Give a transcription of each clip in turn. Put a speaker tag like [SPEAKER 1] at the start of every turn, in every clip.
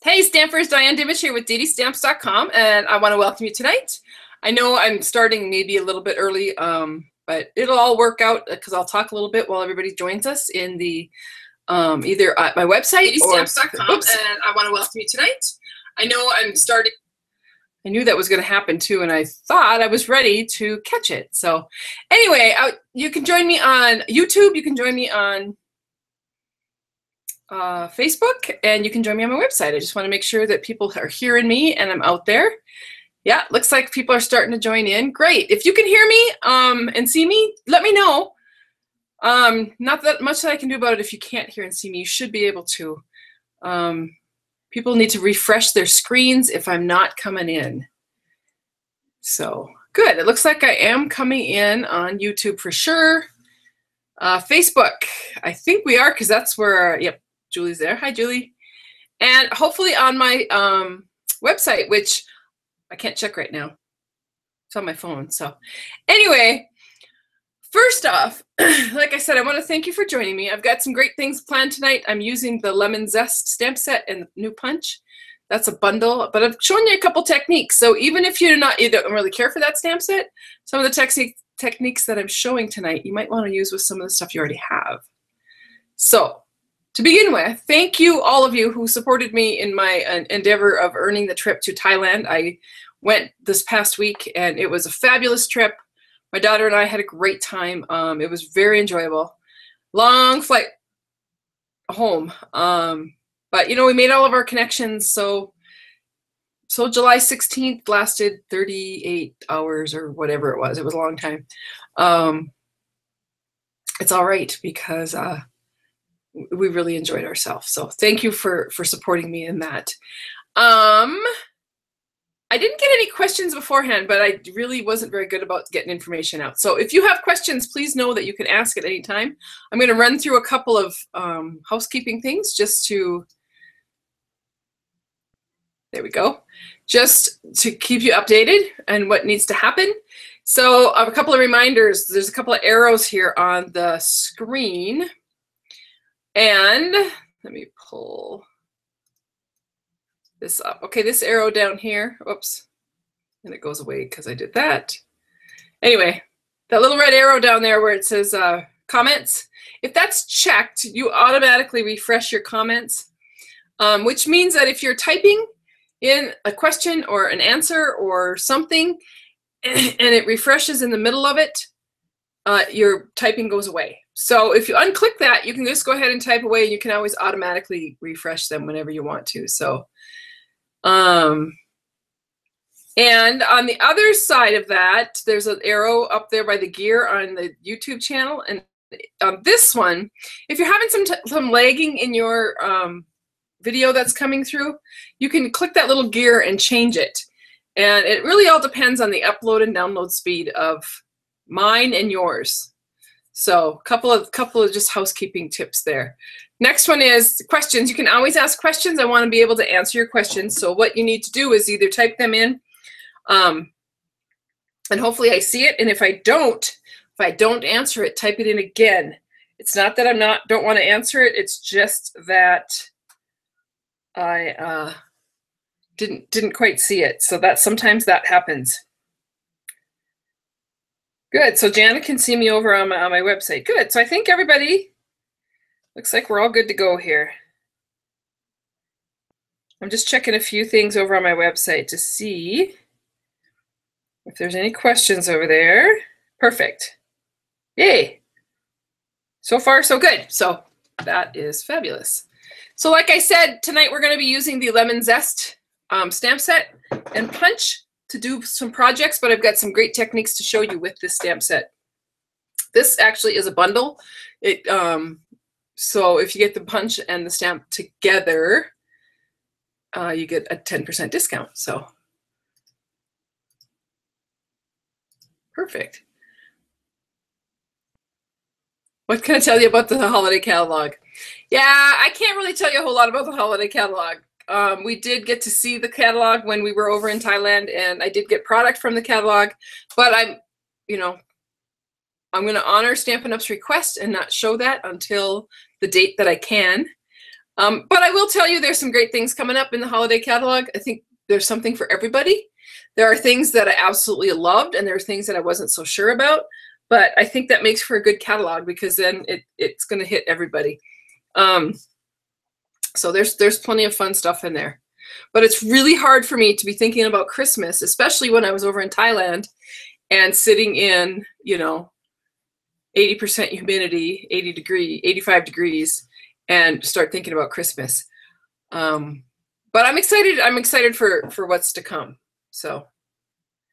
[SPEAKER 1] Hey Stampers, Diane Dimich here with DDStamps.com, and I want to welcome you tonight. I know I'm starting maybe a little bit early, but it'll all work out because I'll talk a little bit while everybody joins us in the either at my website DDStamps.com, and I want to welcome you tonight. I know I'm starting. I knew that was going to happen too, and I thought I was ready to catch it. So anyway, you can join me on YouTube. You can join me on Facebook, and you can join me on my website. I just want to make sure that people are hearing me and I'm out there. Yeah, looks like people are starting to join in. Great. If you can hear me and see me, let me know. Not that much that I can do about it. If you can't hear and see me, you should be able to. People need to refresh their screens if I'm not coming in. So good. It looks like I am coming in on YouTube for sure. Facebook, I think we are, because that's where, yep, Julie's there. Hi, Julie. And hopefully on my website, which I can't check right now. It's on my phone. So anyway, first off, like I said, I want to thank you for joining me. I've got some great things planned tonight. I'm using the Lemon Zest stamp set and the new punch. That's a bundle, but I've shown you a couple techniques. So even if you don't really care for that stamp set, some of the techniques that I'm showing tonight, you might want to use with some of the stuff you already have. So to begin with, thank you, all of you who supported me in my endeavor of earning the trip to Thailand. I went this past week, and it was a fabulous trip. My daughter and I had a great time. It was very enjoyable. Long flight home. But, you know, we made all of our connections. So July 16th lasted 38 hours or whatever it was. It was a long time. It's all right because we really enjoyed ourselves. So thank you for supporting me in that. I didn't get any questions beforehand, but I really wasn't very good about getting information out. So if you have questions, please know that you can ask at any time. I'm going to run through a couple of housekeeping things just to, there we go, just to keep you updated and what needs to happen. So a couple of reminders. There's a couple of arrows here on the screen. And let me pull this up. Okay, this arrow down here, whoops, and it goes away because I did that. Anyway, that little red arrow down there where it says comments, if that's checked, you automatically refresh your comments, which means that if you're typing in a question or an answer or something and it refreshes in the middle of it, your typing goes away. So if you unclick that, you can just go ahead and type away, and you can always automatically refresh them whenever you want to. So, and on the other side of that, there's an arrow up there by the gear on the YouTube channel. And on this one, if you're having some lagging in your video that's coming through, you can click that little gear and change it. And it really all depends on the upload and download speed of mine and yours. So couple of just housekeeping tips there. Next one is questions. You can always ask questions. I want to be able to answer your questions. So what you need to do is either type them in, and hopefully I see it. And if I don't answer it, type it in again. It's not that I don't want to answer it. It's just that I didn't quite see it. So that sometimes that happens. Good. So Janet can see me over on my website. Good. So I think everybody looks like we're all good to go here. I'm just checking a few things over on my website to see if there's any questions over there. Perfect. Yay. So far, so good. So that is fabulous. So like I said, tonight we're going to be using the Lemon Zest stamp set and punch to do some projects, but I've got some great techniques to show you with this stamp set. This actually is a bundle. So if you get the punch and the stamp together, you get a 10% discount. So perfect. What can I tell you about the holiday catalog? Yeah, I can't really tell you a whole lot about the holiday catalog. We did get to see the catalog when we were over in Thailand, and I did get product from the catalog, but I'm going to honor Stampin' Up's request and not show that until the date that I can. But I will tell you there's some great things coming up in the holiday catalog. I think there's something for everybody. There are things that I absolutely loved, and there are things that I wasn't so sure about. But I think that makes for a good catalog because then it's going to hit everybody. So there's plenty of fun stuff in there. But it's really hard for me to be thinking about Christmas, especially when I was over in Thailand and sitting in, you know, 80% humidity, 85 degrees, and start thinking about Christmas. But I'm excited. I'm excited for what's to come. So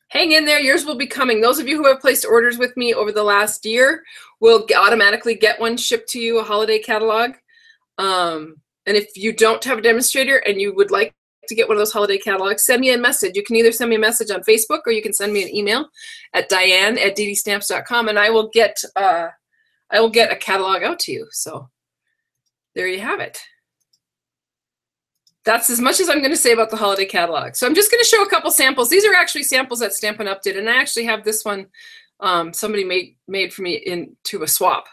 [SPEAKER 1] hang in there. Yours will be coming. Those of you who have placed orders with me over the last year will automatically get one shipped to you, a holiday catalog. And if you don't have a demonstrator and you would like to get one of those holiday catalogs, send me a message. You can either send me a message on Facebook or you can send me an email at diane@DDStamps.com, and I will get a catalog out to you. So there you have it. That's as much as I'm going to say about the holiday catalog. So I'm just going to show a couple samples. These are actually samples that Stampin' Up! Did, and I actually have this one somebody made for me into a swap.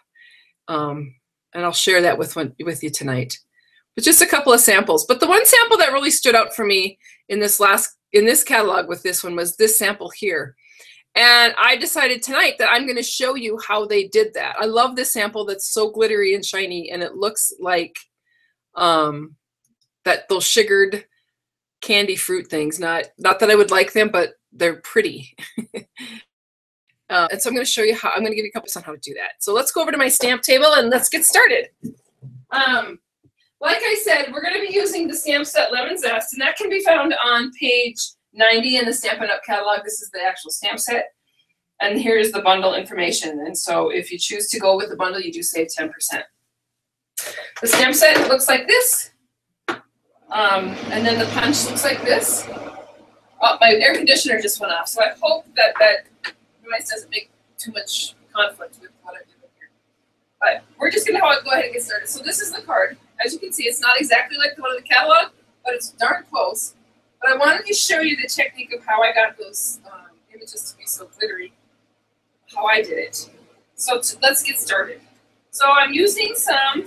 [SPEAKER 1] And I'll share that with you tonight. But just a couple of samples. But the one sample that really stood out for me in this catalog with this one was this sample here. And I decided tonight that I'm going to show you how they did that. I love this sample that's so glittery and shiny, and it looks like those sugared candy fruit things. Not that I would like them, but they're pretty. And so I'm going to show you how. I'm going to give you a couple tips on how to do that. So let's go over to my stamp table and let's get started. Like I said, we're going to be using the stamp set Lemon Zest, and that can be found on page 90 in the Stampin' Up! Catalog. This is the actual stamp set. And here is the bundle information. And so if you choose to go with the bundle, you do save 10%. The stamp set looks like this. And then the punch looks like this. Oh, my air conditioner just went off, so I hope that noise doesn't make too much conflict with what I'm doing here. But we're just going to go ahead and get started. So this is the card. As you can see, it's not exactly like the one in the catalog, but it's darn close. But I wanted to show you the technique of how I got those images to be so glittery, how I did it. So let's get started. So I'm using some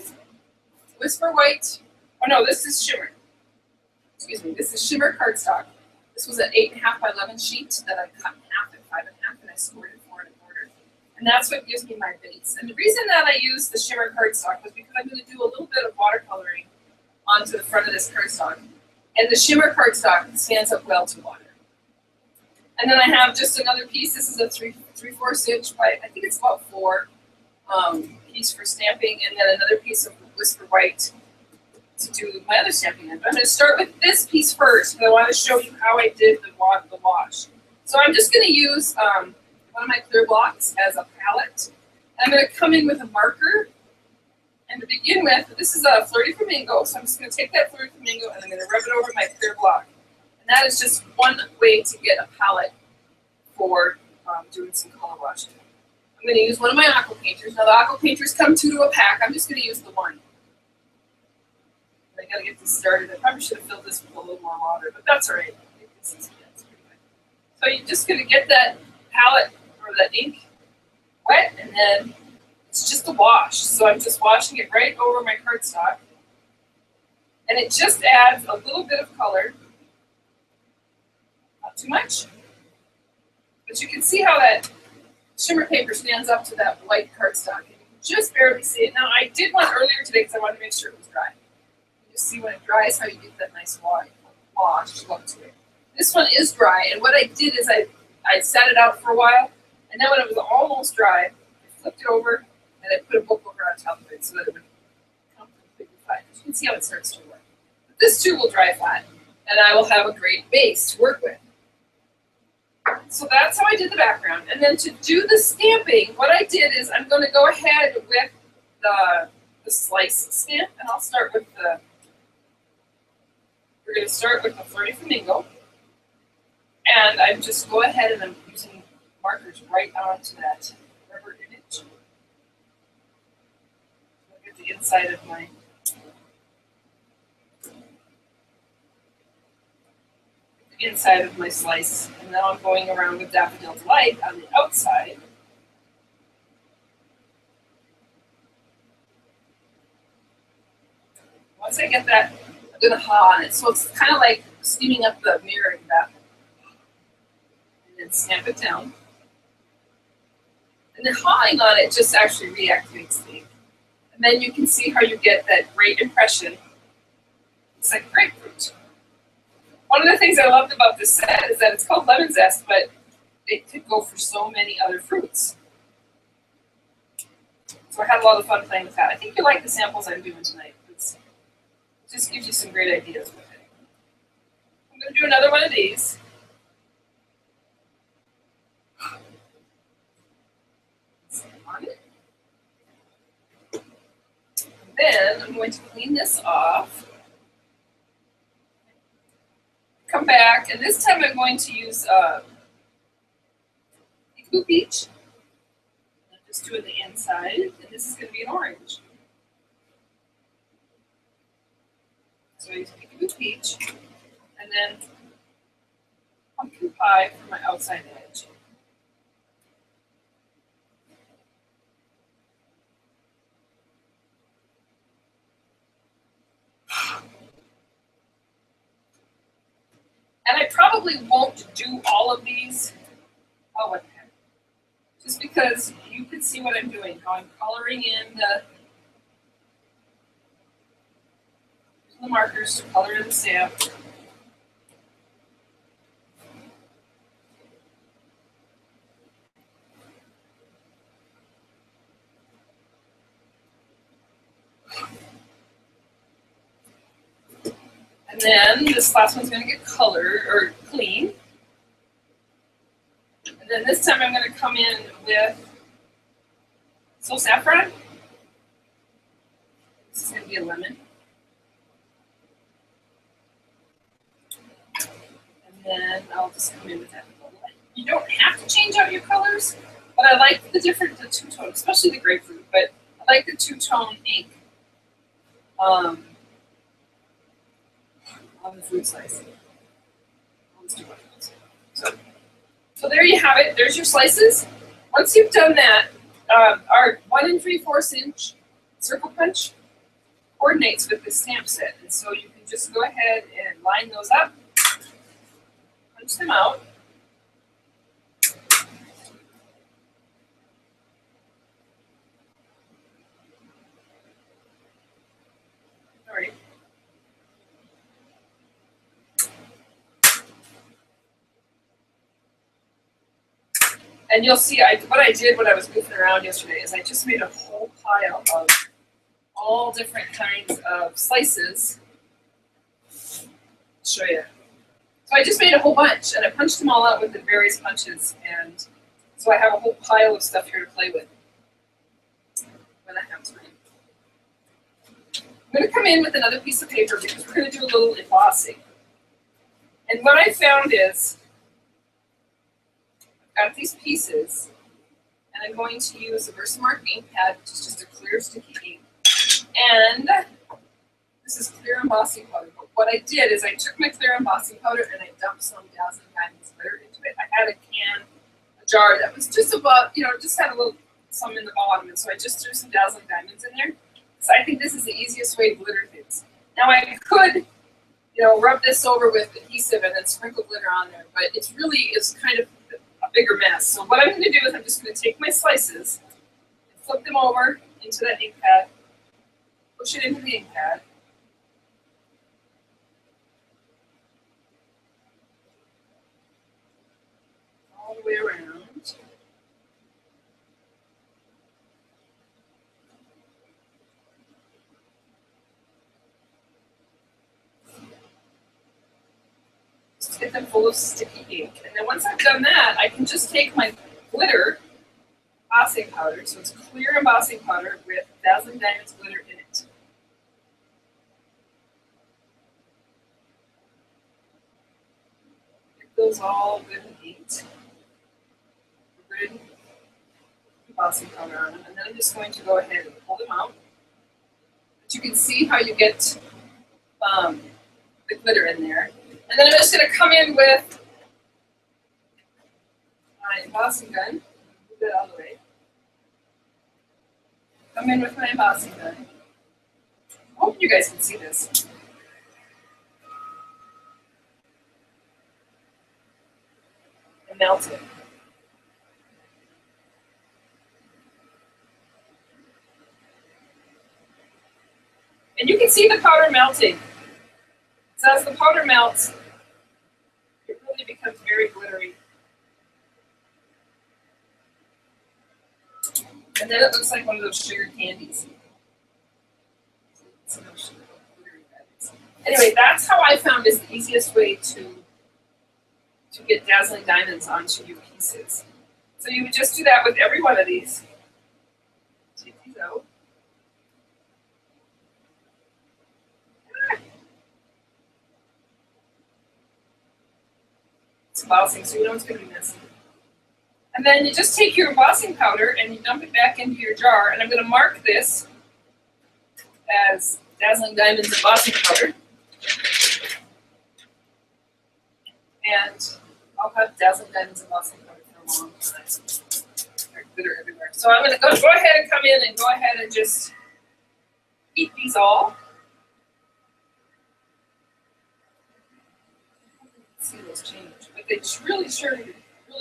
[SPEAKER 1] Whisper White. Oh no, this is Shimmer. Excuse me, this is Shimmer cardstock. This was an 8.5 by 11 sheet that I cut in half and 5.5, and I scored it 4 1/4. And that's what gives me my base. And the reason that I use the Shimmer cardstock was because I'm going to do a little bit of watercoloring onto the front of this cardstock. And the Shimmer cardstock stands up well to water. And then I have just another piece. This is a 3/4 inch by, I think it's about 4 piece for stamping, and then another piece of Whisper White to do my other stamping. I'm going to start with this piece first, because I want to show you how I did the wash. So I'm just going to use one of my clear blocks as a palette. And I'm going to come in with a marker. And to begin with, this is a Flirty Flamingo, so I'm just going to take that Flirty Flamingo and I'm going to rub it over my clear block. And that is just one way to get a palette for doing some color washing. I'm going to use one of my aqua painters. Now the aqua painters come 2 to a pack. I'm just going to use the one. I got to get this started. I probably should have filled this with a little more water, but that's all right. That's pretty good. So you're just going to get that palette or that ink wet, and then it's just a wash. So I'm just washing it right over my cardstock. And it just adds a little bit of color. Not too much. But you can see how that shimmer paper stands up to that white cardstock. And you can just barely see it. Now, I did one earlier today because I wanted to make sure it was dry. You see when it dries how you get that nice wash look to it. This one is dry. And what I did is I set it out for a while. And then when it was almost dry, I flipped it over and I put a book over on top of it so that it would come completely flat. You can see how it starts to work. But this too will dry flat, and I will have a great base to work with. So that's how I did the background. And then to do the stamping, what I did is I'm going to go ahead with the slice stamp, and I'll start with we're going to start with the Flirty Flamingo. And I just go ahead and I'm using markers right onto that rubber image. Look at the inside of my slice, and now I'm going around with Daffodil Delight on the outside. Once I get that, I'm going to haw on it. So it's kind of like steaming up the mirror in the bathroom. And then stamp it down. And then hawing on it just actually reactivates the ink. And then you can see how you get that great impression. It's like grapefruit. One of the things I loved about this set is that it's called Lemon Zest, but it could go for so many other fruits. So I had a lot of fun playing with that. I think you like the samples I'm doing tonight. It just gives you some great ideas with it. I'm going to do another one of these. On it. And then I'm going to clean this off. Come back, and this time I'm going to use Blue Peach. I'm just doing the inside, and this is going to be an orange. So I use Blue Peach, and then pumpkin pie for my outside edge. And I probably won't do all of these. Oh, what the heck. Just because you can see what I'm doing, how I'm coloring in the markers to color in the stamp. And then this last one's going to get colored or clean. And then this time I'm going to come in with saffron. This is going to be a lemon. And then I'll just come in with that. You don't have to change out your colors, but I like the two-tone, especially the grapefruit, but I like the two-tone ink on the fruit slice. So there you have it. There's your slices. Once you've done that, our 1 3/4 inch circle punch coordinates with the stamp set. And so you can just go ahead and line those up, punch them out. All right. And you'll see what I did when I was goofing around yesterday is I just made a whole pile of all different kinds of slices. I'll show you. So I just made a whole bunch, and I punched them all out with the various punches, and so I have a whole pile of stuff here to play with when I have time. I'm going to come in with another piece of paper because we're going to do a little embossing. And what I found is I've got these pieces, and I'm going to use the Versamark ink pad, which is just a clear sticky ink. And this is clear embossing powder. But what I did is I took my clear embossing powder and I dumped some Dazzling Diamonds glitter into it. I had a jar that was just about, just had a little some in the bottom, and so I just threw some Dazzling Diamonds in there. So I think this is the easiest way to glitter things. Now I could, rub this over with adhesive and then sprinkle glitter on there, but it's kind of a bigger mess. So what I'm going to do is I'm just going to take my slices and flip them over into that ink pad, push it into the ink pad, all the way around. Just get them full of sticky ink. And then once I've done that, I can just take my glitter embossing powder, so it's clear embossing powder with Dazzling Diamonds glitter in it. Get those all good and inked. Good embossing powder on them. And then I'm just going to go ahead and pull them out. But you can see how you get the glitter in there. And then I'm just going to come in with my embossing gun. Move that out of the way. Come in with my embossing gun. Hope you guys can see this. And melt it. And you can see the powder melting. So as the powder melts, it really becomes very glittery. And then it looks like one of those sugar candies. Anyway, that's how I found is the easiest way to get dazzling diamonds onto your pieces. So you would just do that with every one of these. Take these out. It's embossing, so you know it's going to be messy. And then you just take your embossing powder and you dump it back into your jar. And I'm going to mark this as Dazzling Diamonds embossing powder. And I'll have Dazzling Diamonds embossing powder for a long time. There's glitter everywhere. So I'm going to go ahead and come in and go ahead and just heat these all. See those change. But they just really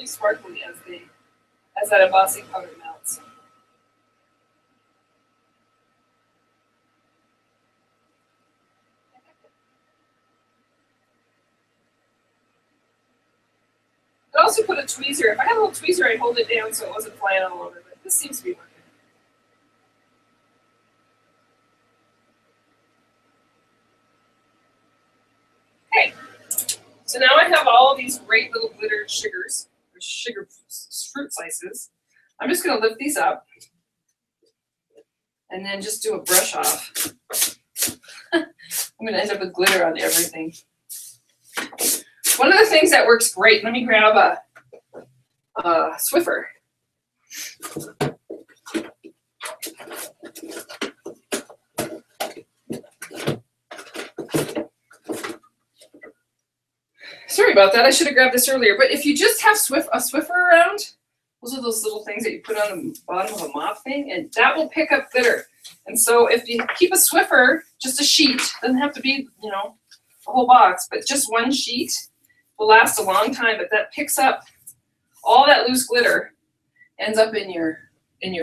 [SPEAKER 1] sparkly as that embossing powder melts. I also put a tweezer. If I had a little tweezer, I'd hold it down so it wasn't flying all over, but this seems to be working. Okay, so now I have all these great little glitter sugars, or sugar fruit slices. I'm just going to lift these up and then just do a brush off. I'm going to end up with glitter on everything. One of the things that works great, let me grab a Swiffer. Sorry about that, I should have grabbed this earlier, but if you just have a Swiffer around, those are those little things that you put on the bottom of a mop thing, and that will pick up glitter. And so if you keep a Swiffer, just a sheet, doesn't have to be, you know, a whole box, but just one sheet will last a long time, but that picks up all that loose glitter, ends up in your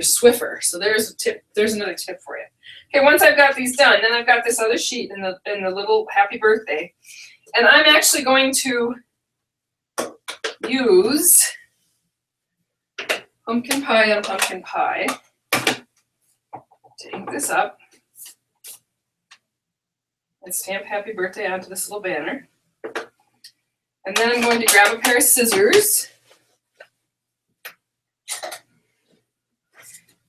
[SPEAKER 1] Swiffer. So there's a tip, there's another tip for you. Okay, once I've got these done, then I've got this other sheet in the little happy birthday. And I'm actually going to use pumpkin pie on pumpkin pie to ink this up and stamp happy birthday onto this little banner. And then I'm going to grab a pair of scissors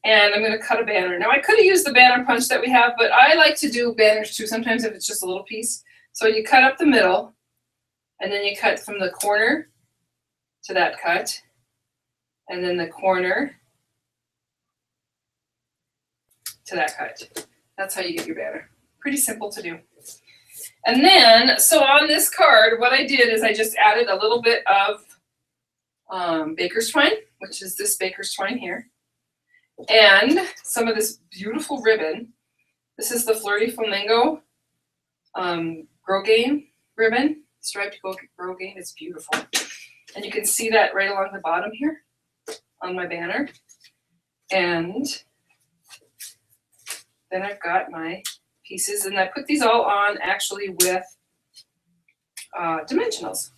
[SPEAKER 1] and I'm going to cut a banner. Now I could have used the banner punch that we have, but I like to do banners too, sometimes if it's just a little piece. So you cut up the middle, and then you cut from the corner to that cut, and then the corner to that cut. That's how you get your banner. Pretty simple to do. And then, so on this card, what I did is I just added a little bit of baker's twine, which is this baker's twine here, and some of this beautiful ribbon. This is the Flirty Flamingo Grosgrain ribbon, striped Grosgrain. It's beautiful. And you can see that right along the bottom here on my banner. And then I've got my pieces, and I put these all on actually with dimensionals.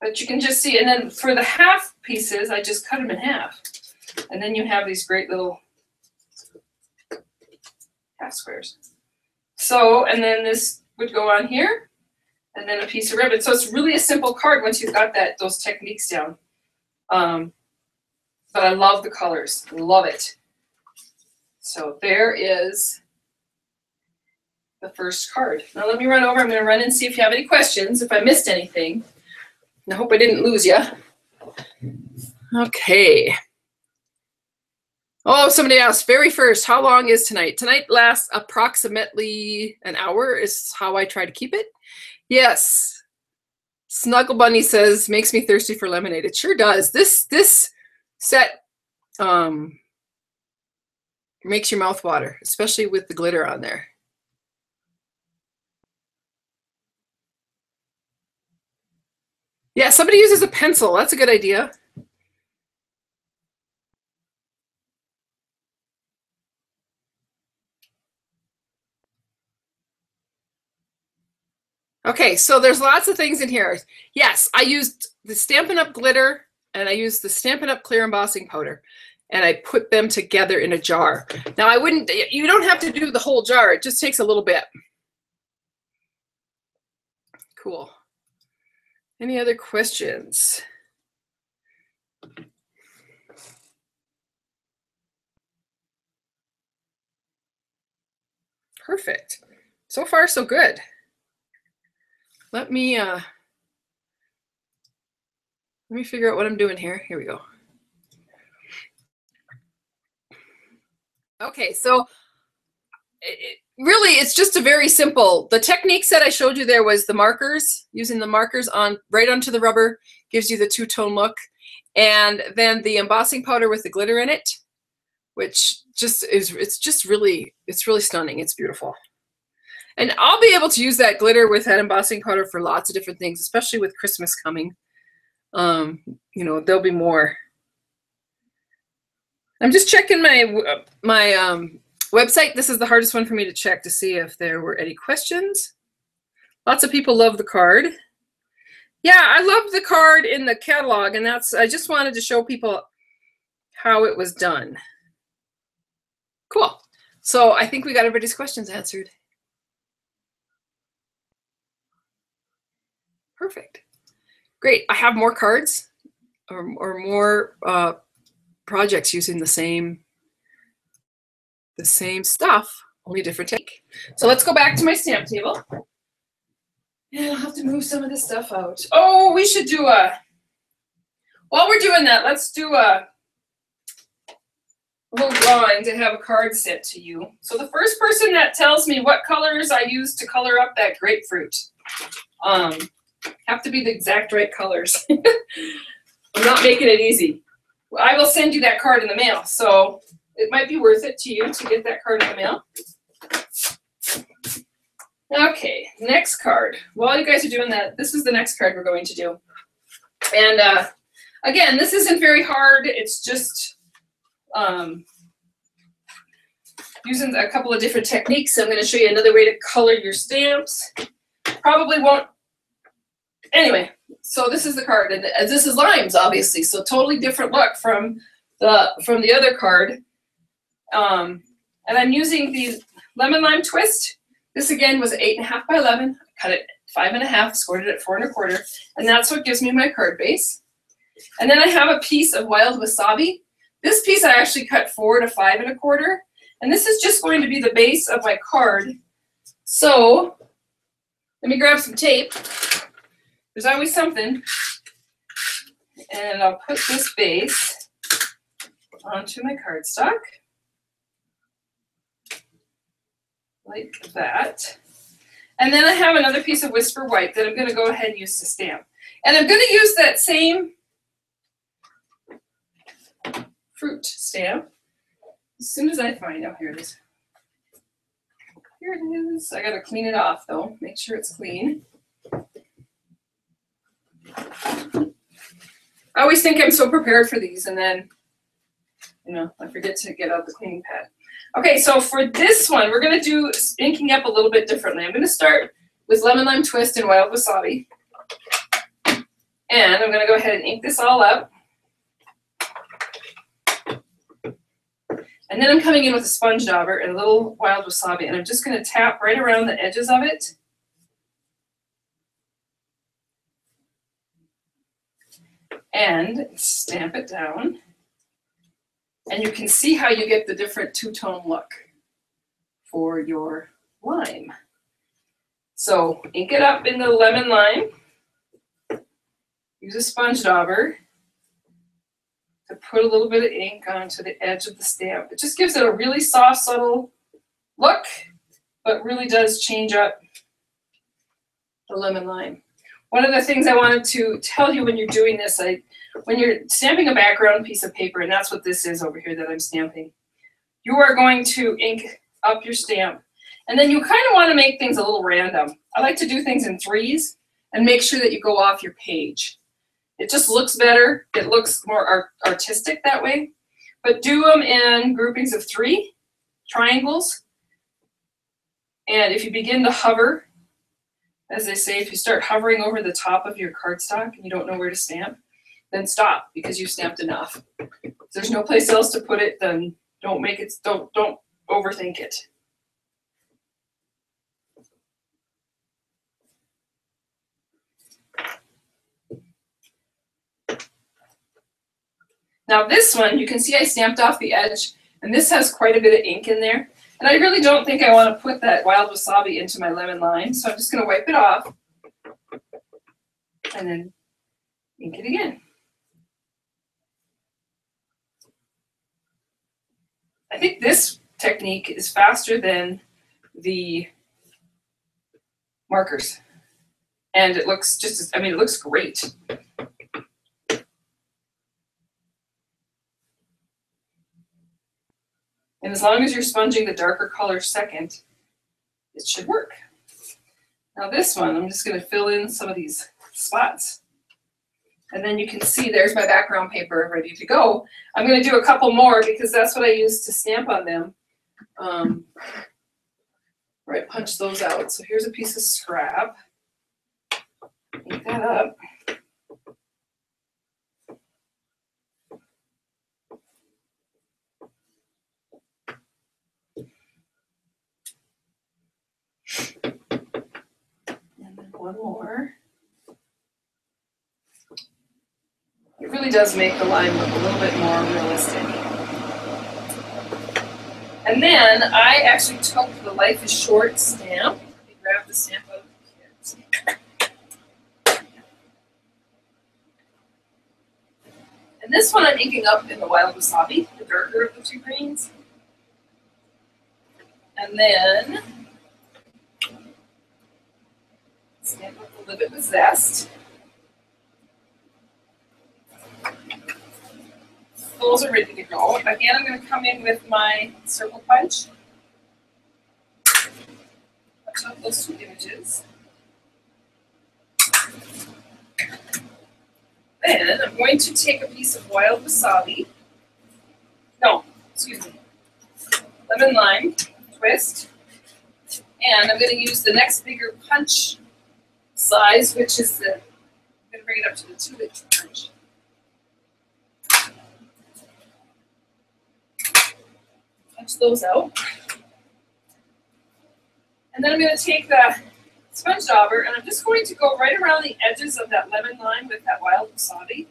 [SPEAKER 1] But you can just see, and then for the half pieces, I just cut them in half. And then you have these great little half squares. So, and then this would go on here, and then a piece of ribbon. So it's really a simple card once you've got those techniques down. But I love the colors, love it. So there is the first card. Now let me run over. I'm going to run and see if you have any questions, if I missed anything. I hope I didn't lose you. Okay. Oh, somebody asked, very first, how long is tonight? Tonight lasts approximately an hour is how I try to keep it. Yes. Snuggle Bunny says, makes me thirsty for lemonade. It sure does. This set It makes your mouth water, especially with the glitter on there. Yeah, somebody uses a pencil. That's a good idea. Okay, so there's lots of things in here. Yes, I used the Stampin' Up! Glitter and I used the Stampin' Up! Clear embossing powder, and I put them together in a jar. Now I wouldn't, you don't have to do the whole jar. It just takes a little bit. Cool. Any other questions? Perfect. So far, so good. Let me figure out what I'm doing here. Here we go. Okay, so really it's just a very simple, the techniques that I showed you there was the markers, using the markers on right onto the rubber, gives you the two-tone look, and then the embossing powder with the glitter in it, which just is, it's really stunning. It's beautiful. And I'll be able to use that glitter with that embossing powder for lots of different things, especially with Christmas coming. You know, there'll be more. I'm just checking my website. This is the hardest one for me to check to see if there were any questions. Lots of people love the card. Yeah, I love the card in the catalog, and I just wanted to show people how it was done. Cool. So I think we got everybody's questions answered. Perfect. Great. I have more cards or more projects using the same stuff, only different take. So let's go back to my stamp table. And I'll have to move some of this stuff out. Oh, we should do while we're doing that, let's do a little drawing to have a card sent to you. So the first person that tells me what colors I used to color up that grapefruit, have to be the exact right colors. I'm not making it easy. I will send you that card in the mail, so it might be worth it to you to get that card in the mail. Okay, next card. While you guys are doing that, this is the next card we're going to do. And again, this isn't very hard. It's just using a couple of different techniques. I'm going to show you another way to color your stamps. Probably won't. Anyway, so this is the card, and this is limes, obviously, so totally different look from the other card. And I'm using the lemon lime twist. This again was 8.5 by 11. I cut it 5.5, scored it at 4 1/4, and that's what gives me my card base. And then I have a piece of wild wasabi. This piece I actually cut 4 to 5 1/4, and this is just going to be the base of my card. So let me grab some tape. There's always something. And I'll put this base onto my cardstock. Like that. And then I have another piece of Whisper White that I'm going to go ahead and use to stamp. And I'm going to use that same fruit stamp as soon as I find, oh, here it is. Here it is. I got to clean it off though. Make sure it's clean. I always think I'm so prepared for these, and then, you know, I forget to get out the cleaning pad. Okay, so for this one, we're going to do inking up a little bit differently. I'm going to start with lemon lime twist and wild wasabi. And I'm going to go ahead and ink this all up. And then I'm coming in with a sponge dauber and a little wild wasabi, and I'm just going to tap right around the edges of it. And stamp it down. And you can see how you get the different two-tone look for your lime. So ink it up in the lemon lime. Use a sponge dauber to put a little bit of ink onto the edge of the stamp. It just gives it a really soft, subtle look, but really does change up the lemon lime. One of the things I wanted to tell you when you're doing this, when you're stamping a background piece of paper, and that's what this is over here that I'm stamping, you are going to ink up your stamp. And then you kind of want to make things a little random. I like to do things in threes and make sure that you go off your page. It just looks better. It looks more artistic that way. But do them in groupings of 3 triangles. And if you begin to hover, as they say, if you start hovering over the top of your cardstock and you don't know where to stamp, then stop because you've stamped enough. If there's no place else to put it, then don't overthink it. Now this one, you can see I stamped off the edge, and this has quite a bit of ink in there. And I really don't think I want to put that wild wasabi into my lemon lime, so I'm just going to wipe it off and then ink it again. I think this technique is faster than the markers. And it looks just, it looks great. And as long as you're sponging the darker color second, it should work. Now this one, I'm just going to fill in some of these spots. And then you can see there's my background paper ready to go. I'm going to do a couple more because that's what I use to stamp on them. Where I punch those out. So here's a piece of scrap. Ink that up. And then one more. It really does make the line look a little bit more realistic. And then I actually took the Life is Short stamp. Let me grab the stamp out of the kit. And this one I'm inking up in the Wild Wasabi, the darker of the 2 greens. And then stamp up the Live It with Zest. Those are ready to go. Again, I'm going to come in with my circle punch. Punch out those 2 images. Then I'm going to take a piece of wild wasabi. No, excuse me. Lemon lime twist. And I'm going to use the next bigger punch size, which is the, I'm going to bring it up to the 2-inch punch. Punch those out. And then I'm going to take the sponge dauber and I'm just going to go right around the edges of that lemon lime with that wild wasabi.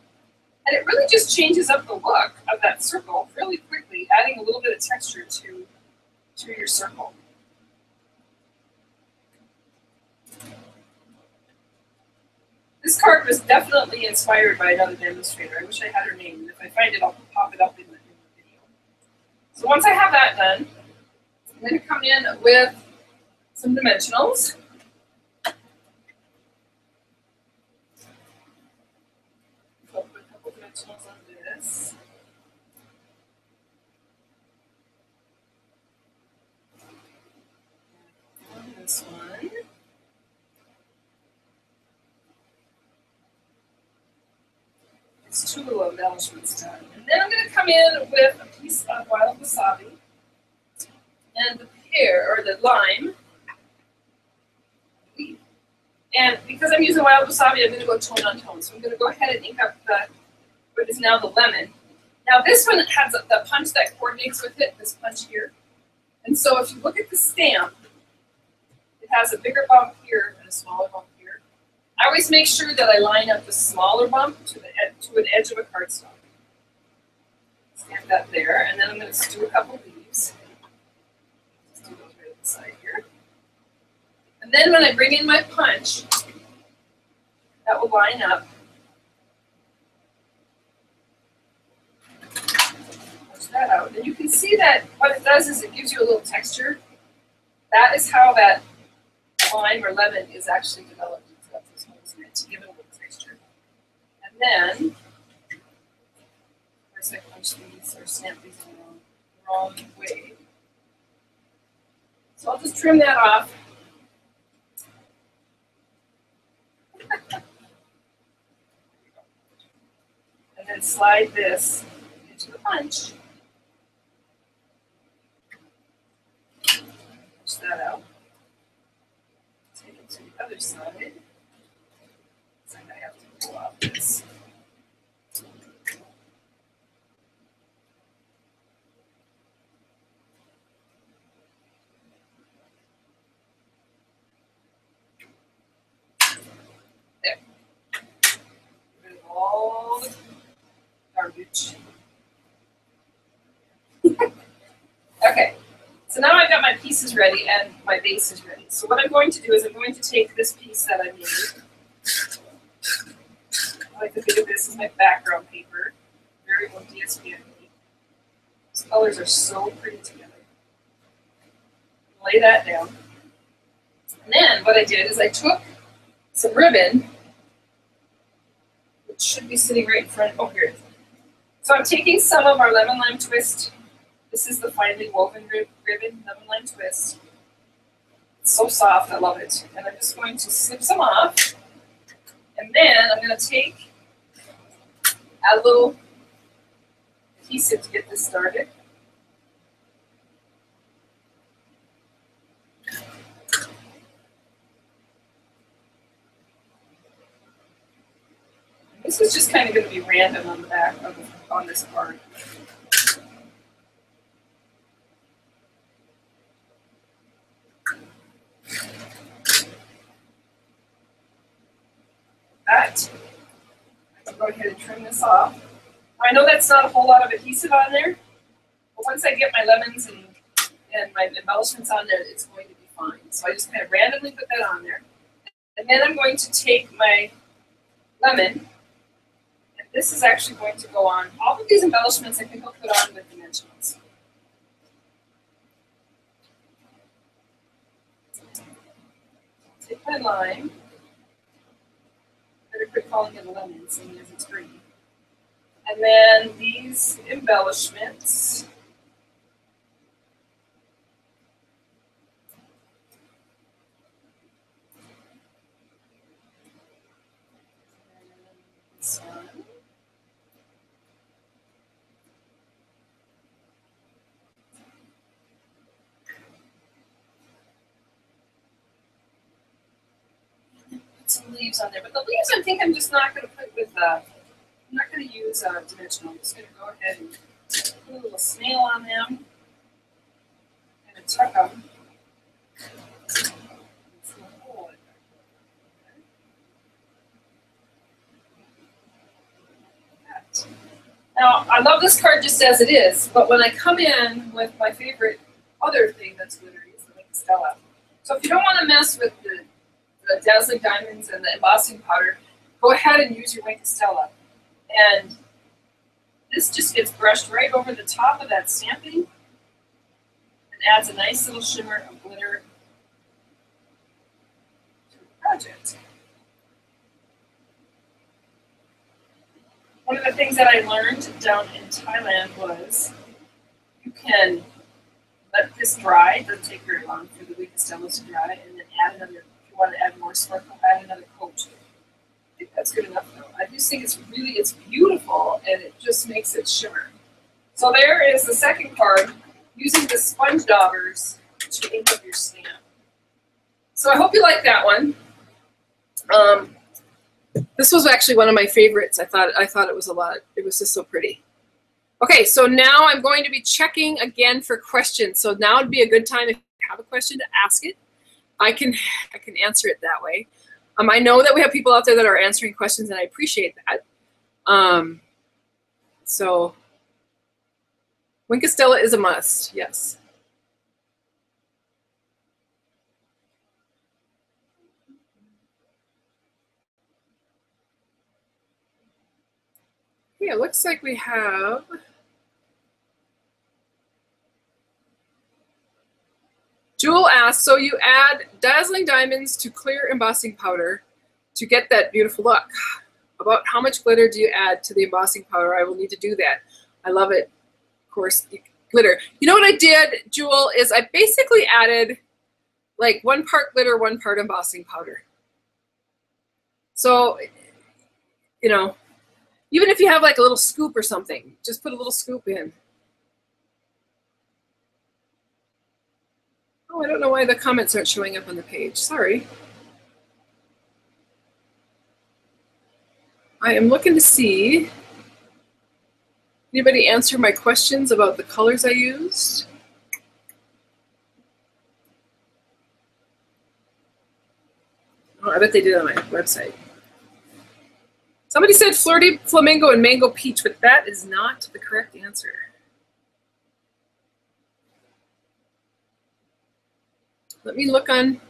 [SPEAKER 1] And it really just changes up the look of that circle really quickly, adding a little bit of texture to your circle. This card was definitely inspired by another demonstrator. I wish I had her name. And if I find it, I'll pop it up in the video. So once I have that done, I'm going to come in with some dimensionals. So I'll put a couple dimensionals on this. On this one. It's 2 little embellishments done. And then I'm going to come in with a piece of wild wasabi and the pear, or the lime. And because I'm using wild wasabi, I'm going to go tone on tone. So I'm going to go ahead and ink up what is now the lemon. Now this one has the punch that coordinates with it, this punch here. And so if you look at the stamp, it has a bigger bump here and a smaller bump here. I always make sure that I line up the smaller bump to an edge of a cardstock. Stamp that there, and then I'm going to do a couple leaves. Just do those right on the side here. And then when I bring in my punch, that will line up. Punch that out. And you can see that what it does is it gives you a little texture. That is how that lime or lemon is actually developed. It's got those holes in it to give it a little texture. And then, of course, I punch these or snap these in the wrong way. So I'll just trim that off. And then slide this into the punch. Push that out. Take it to the other side. Looks like I have to pull off this. There. Get rid of all the garbage. Okay, so now I've got my pieces ready and my base is ready. So what I'm going to do is I'm going to take this piece that I made. I like to think of this as my background paper. Very old DStamps. These colors are so pretty together. Lay that down. And then what I did is I took some ribbon, which should be sitting right in front. Oh, here it is. So I'm taking some of our lemon lime twist. This is the finely woven ribbon, lemon lime twist. It's so soft, I love it. And I'm just going to snip some off. And then I'm going to add a little adhesive to get this started. This is just kind of going to be random on the back on this card. That. I can go ahead and trim this off. I know that's not a whole lot of adhesive on there, but once I get my lemons and my embellishments on there, it's going to be fine. So I just kind of randomly put that on there. And then I'm going to take my lemon, and this is actually going to go on. All of these embellishments I think I'll put on with dimensionals. Take my lime. Better quit calling it a lemon, seeing as it's green. And then these embellishments. And this one. Some leaves on there, but the leaves I think I'm just not going to put with, I'm not going to use dimensional. I'm just going to go ahead and put a little snail on them and tuck them. Now, I love this card just as it is, but when I come in with my favorite other thing that's glittery, is the Wink Stella. So if you don't want to mess with the dazzling diamonds and the embossing powder, go ahead and use your Wink Stella. And this just gets brushed right over the top of that Stampin and adds a nice little shimmer of glitter to the project. One of the things that I learned down in Thailand was you can let this dry. It doesn't take very long for the Wink Stella to dry, and then add another. Want to add more sparkle, add another coat. I think that's good enough though. I just think it's beautiful and it just makes it shimmer. So there is the second card, using the sponge daubers to ink up your stamp. So I hope you like that one. This was actually one of my favorites. I thought it was it was just so pretty. Okay, so now I'm going to be checking again for questions. So now would be a good time if you have a question to ask it. I can answer it that way. I know that we have people out there that are answering questions, and I appreciate that. So Wink Stella is a must, yes. Yeah, it looks like we have Jewel asks, so you add dazzling diamonds to clear embossing powder to get that beautiful look. About how much glitter do you add to the embossing powder? I will need to do that. I love it. Of course, glitter. You know what I did, Jewel, is I basically added like 1 part glitter, 1 part embossing powder. So, you know, even if you have like a little scoop or something, just put a little scoop in. Oh, I don't know why the comments aren't showing up on the page. Sorry. I am looking to see anybody answer my questions about the colors I used. Oh, I bet they did on my website. Somebody said flirty flamingo and mango peach, but that is not the correct answer. Let me look on.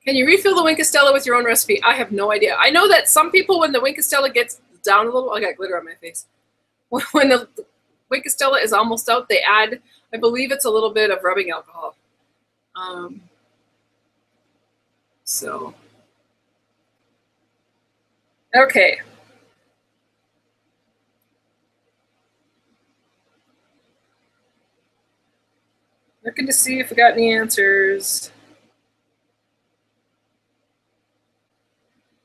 [SPEAKER 1] Can you refill the Wink of Stella with your own recipe? I have no idea. I know that some people, when the Wink of Stella gets down a little, I got glitter on my face. When the Wink of Stella is almost out, they add, I believe it's a little bit of rubbing alcohol. So, okay. Looking to see if we got any answers.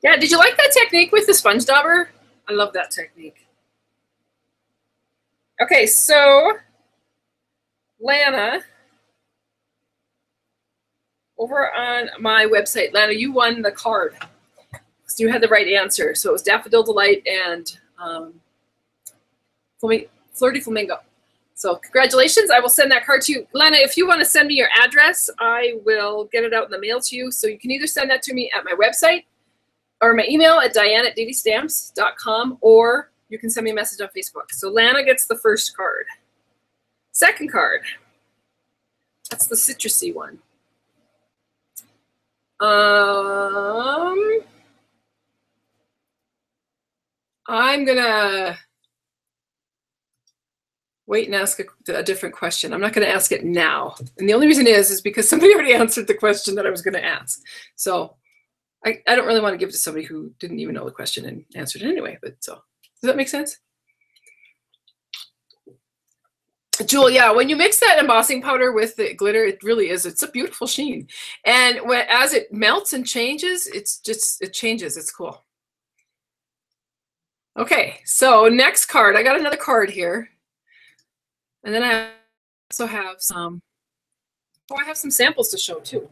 [SPEAKER 1] Yeah, did you like that technique with the sponge dauber? I love that technique. Okay, so Lana, over on my website, Lana, you won the card. So you had the right answer. So it was Daffodil Delight and Flirty Flamingo. So congratulations. I will send that card to you. Lana, if you want to send me your address, I will get it out in the mail to you. So you can either send that to me at my website or my email at diane@DDStamps.com, or you can send me a message on Facebook. So Lana gets the first card. Second card. That's the citrusy one. I'm gonna wait and ask a different question. I'm not gonna ask it now. And the only reason is because somebody already answered the question that I was gonna ask. So I don't really want to give it to somebody who didn't even know the question and answered it anyway, but so, does that make sense? Jewel, yeah, when you mix that embossing powder with the glitter, it really is, it's a beautiful sheen. And as it melts and changes, it changes, it's cool. Okay, so next card, I got another card here. And then I also have some, I have some samples to show too.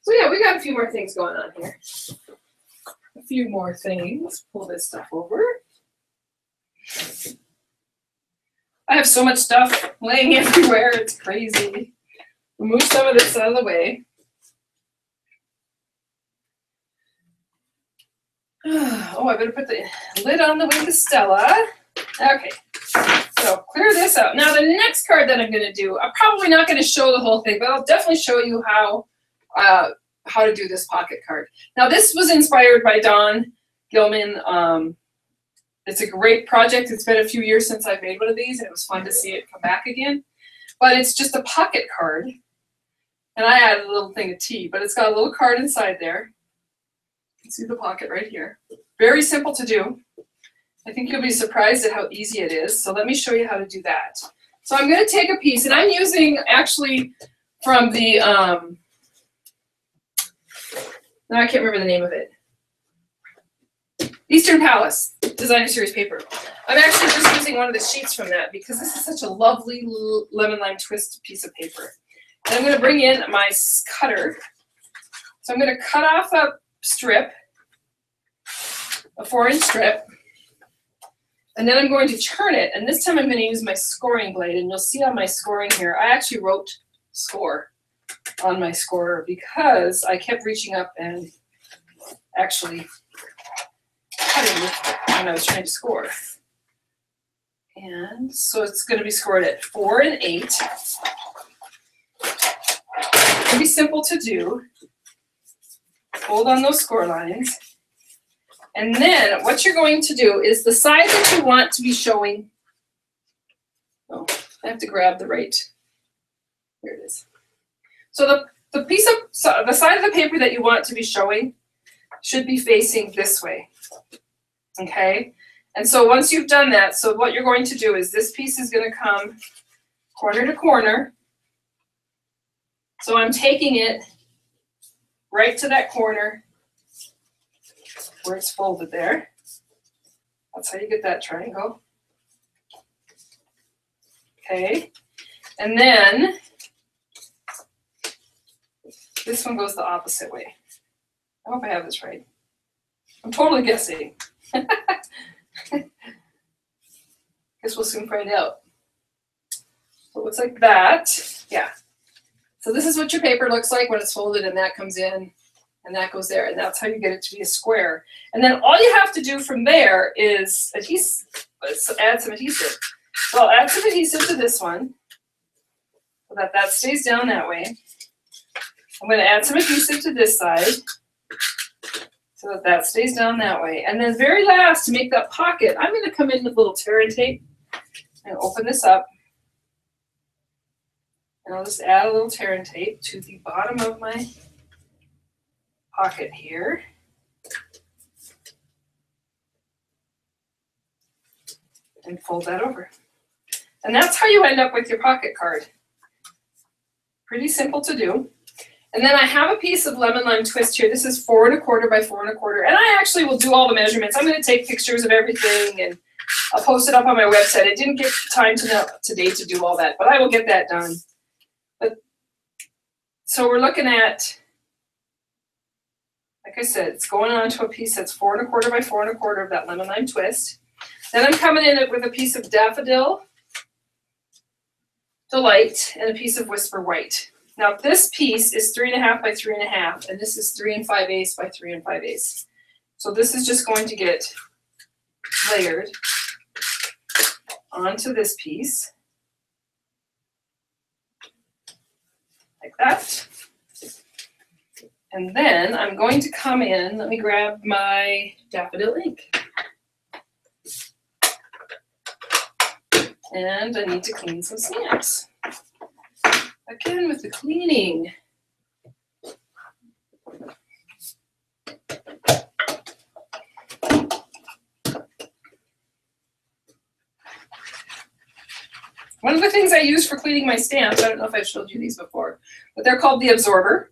[SPEAKER 1] So yeah, we got a few more things going on here. A few more things. Pull this stuff over. I have so much stuff laying everywhere, it's crazy. We'll move some of this out of the way. Oh, I better put the lid on the Wink of Stella. Okay, so clear this out. Now the next card that I'm gonna do, I'm probably not gonna show the whole thing, but I'll definitely show you how to do this pocket card. Now this was inspired by Don Gilman. It's a great project. It's been a few years since I've made one of these, and it was fun to see it come back again. But it's just a pocket card. And I added a little thing of tea, but it's got a little card inside there. You can see the pocket right here. Very simple to do. I think you'll be surprised at how easy it is. So let me show you how to do that. So I'm going to take a piece, and I'm using actually from the, now I can't remember the name of it. Eastern Palace Designer Series paper. I'm actually just using one of the sheets from that because this is such a lovely lemon lime twist piece of paper. And I'm going to bring in my cutter. So I'm going to cut off a strip, a 4-inch strip, and then I'm going to turn it. And this time I'm going to use my scoring blade, and you'll see on my scoring here, I actually wrote score on my scorer because I kept reaching up and actually cutting when I was trying to score. And so it's going to be scored at 4 and 8. It's going to be simple to do. Hold on those score lines. And then what you're going to do is the side that you want to be showing. Oh, I have to grab the right. Here it is. So the piece of the side of the paper that you want to be showing, should be facing this way, okay? And so once you've done that, so what you're going to do is this piece is going to come corner to corner. So I'm taking it right to that corner where it's folded there. That's how you get that triangle. Okay, and then this one goes the opposite way. I hope I have this right. I'm totally guessing. Guess we'll soon find out. So it looks like that. Yeah. So this is what your paper looks like when it's folded, and that comes in and that goes there, and that's how you get it to be a square. And then all you have to do from there is adhesive. Let's add some adhesive. So I'll add some adhesive to this one so that that stays down that way. I'm going to add some adhesive to this side so that that stays down that way. And then very last, to make that pocket, I'm going to come in with a little tear and tape and open this up. And I'll just add a little tear and tape to the bottom of my pocket here. And fold that over. And that's how you end up with your pocket card. Pretty simple to do. And then I have a piece of lemon lime twist here. This is 4 1/4 by 4 1/4. And I actually will do all the measurements. I'm going to take pictures of everything and I'll post it up on my website. I didn't get time today to do all that, but I will get that done. But so we're looking at, like I said, it's going on to a piece that's 4 1/4 by 4 1/4 of that lemon lime twist. Then I'm coming in with a piece of Daffodil Delight and a piece of Whisper White. Now this piece is 3 1/2 by 3 1/2, and this is 3 5/8 by 3 5/8. So this is just going to get layered onto this piece, like that. And then I'm going to come in, let me grab my daffodil ink. And I need to clean some stamps. Again with the cleaning. One of the things I use for cleaning my stamps, I don't know if I've showed you these before, but they're called the absorber.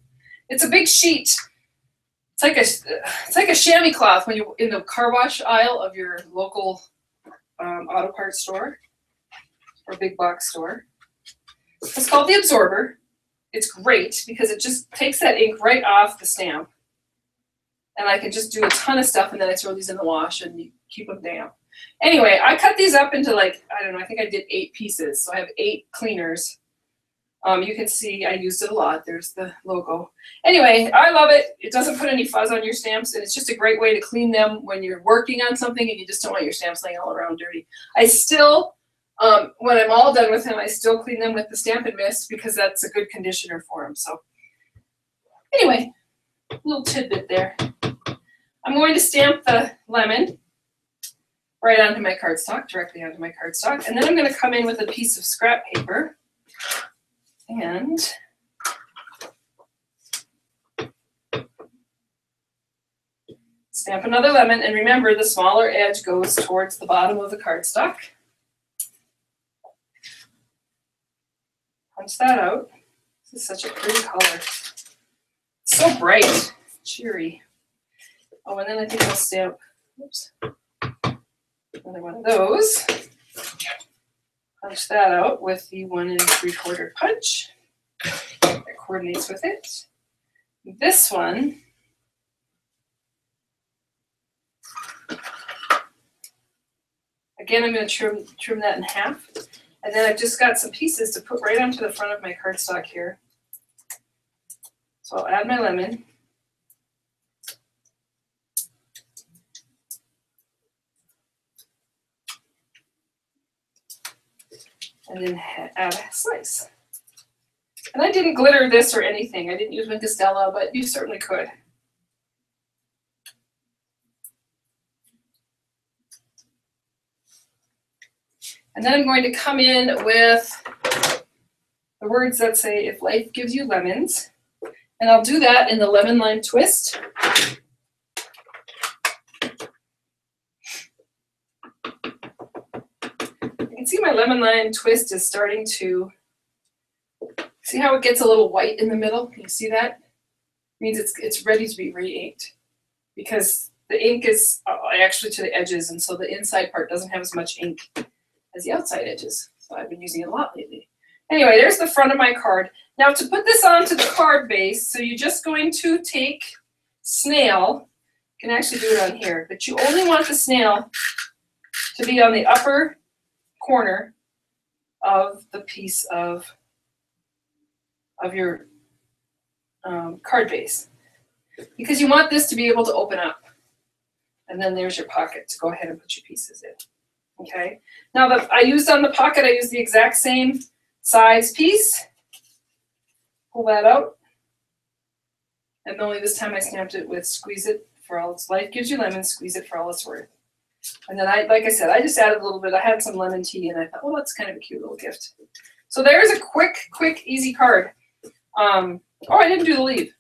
[SPEAKER 1] It's a big sheet. It's like a chamois cloth when you're in the car wash aisle of your local auto parts store or big box store. It's called the absorber. It's great because it just takes that ink right off the stamp. And I can just do a ton of stuff, and then I throw these in the wash and you keep them damp. Anyway, I cut these up into, like, I don't know, I think I did 8 pieces. So I have 8 cleaners. You can see I used it a lot. There's the logo. Anyway, I love it. It doesn't put any fuzz on your stamps, and it's just a great way to clean them when you're working on something and you just don't want your stamps laying all around dirty. I still, when I'm all done with them, I still clean them with the Stampin' Mist because that's a good conditioner for them. So anyway, little tidbit there. I'm going to stamp the lemon right onto my cardstock, directly onto my cardstock, and then I'm going to come in with a piece of scrap paper and stamp another lemon. And remember, the smaller edge goes towards the bottom of the cardstock. Punch that out. This is such a pretty color. It's so bright, cheery. Oh, and then I think I'll stamp, oops, another one of those. Punch that out with the 1 3/4 punch. That coordinates with it. This one, again, I'm going to trim that in half. And then I've just got some pieces to put right onto the front of my cardstock here. So I'll add my lemon. And then add a slice. And I didn't glitter this or anything. I didn't use Wink of Stella, but you certainly could. And then I'm going to come in with the words that say, "If life gives you lemons." And I'll do that in the lemon lime twist. see my lemon lime twist is starting to, see how it gets a little white in the middle? Can you see that? It means it's ready to be re-inked because the ink is actually to the edges, and so the inside part doesn't have as much ink as the outside edges. So I've been using it a lot lately. Anyway, there's the front of my card. Now to put this onto the card base, so you're just going to take snail, you can actually do it on here, but you only want the snail to be on the upper corner of the piece of your card base, because you want this to be able to open up, and then there's your pocket to go ahead and put your pieces in. Okay, now that I used on the pocket, I used the exact same size piece. Pull that out, and only this time I stamped it with squeeze it for all its life gives you lemon, squeeze it for all it's worth. And then like I said, I just added a little bit. I had some lemon tea, and I thought, well, that's kind of a cute little gift. So there's a quick, easy card. Oh, I didn't do the leaf.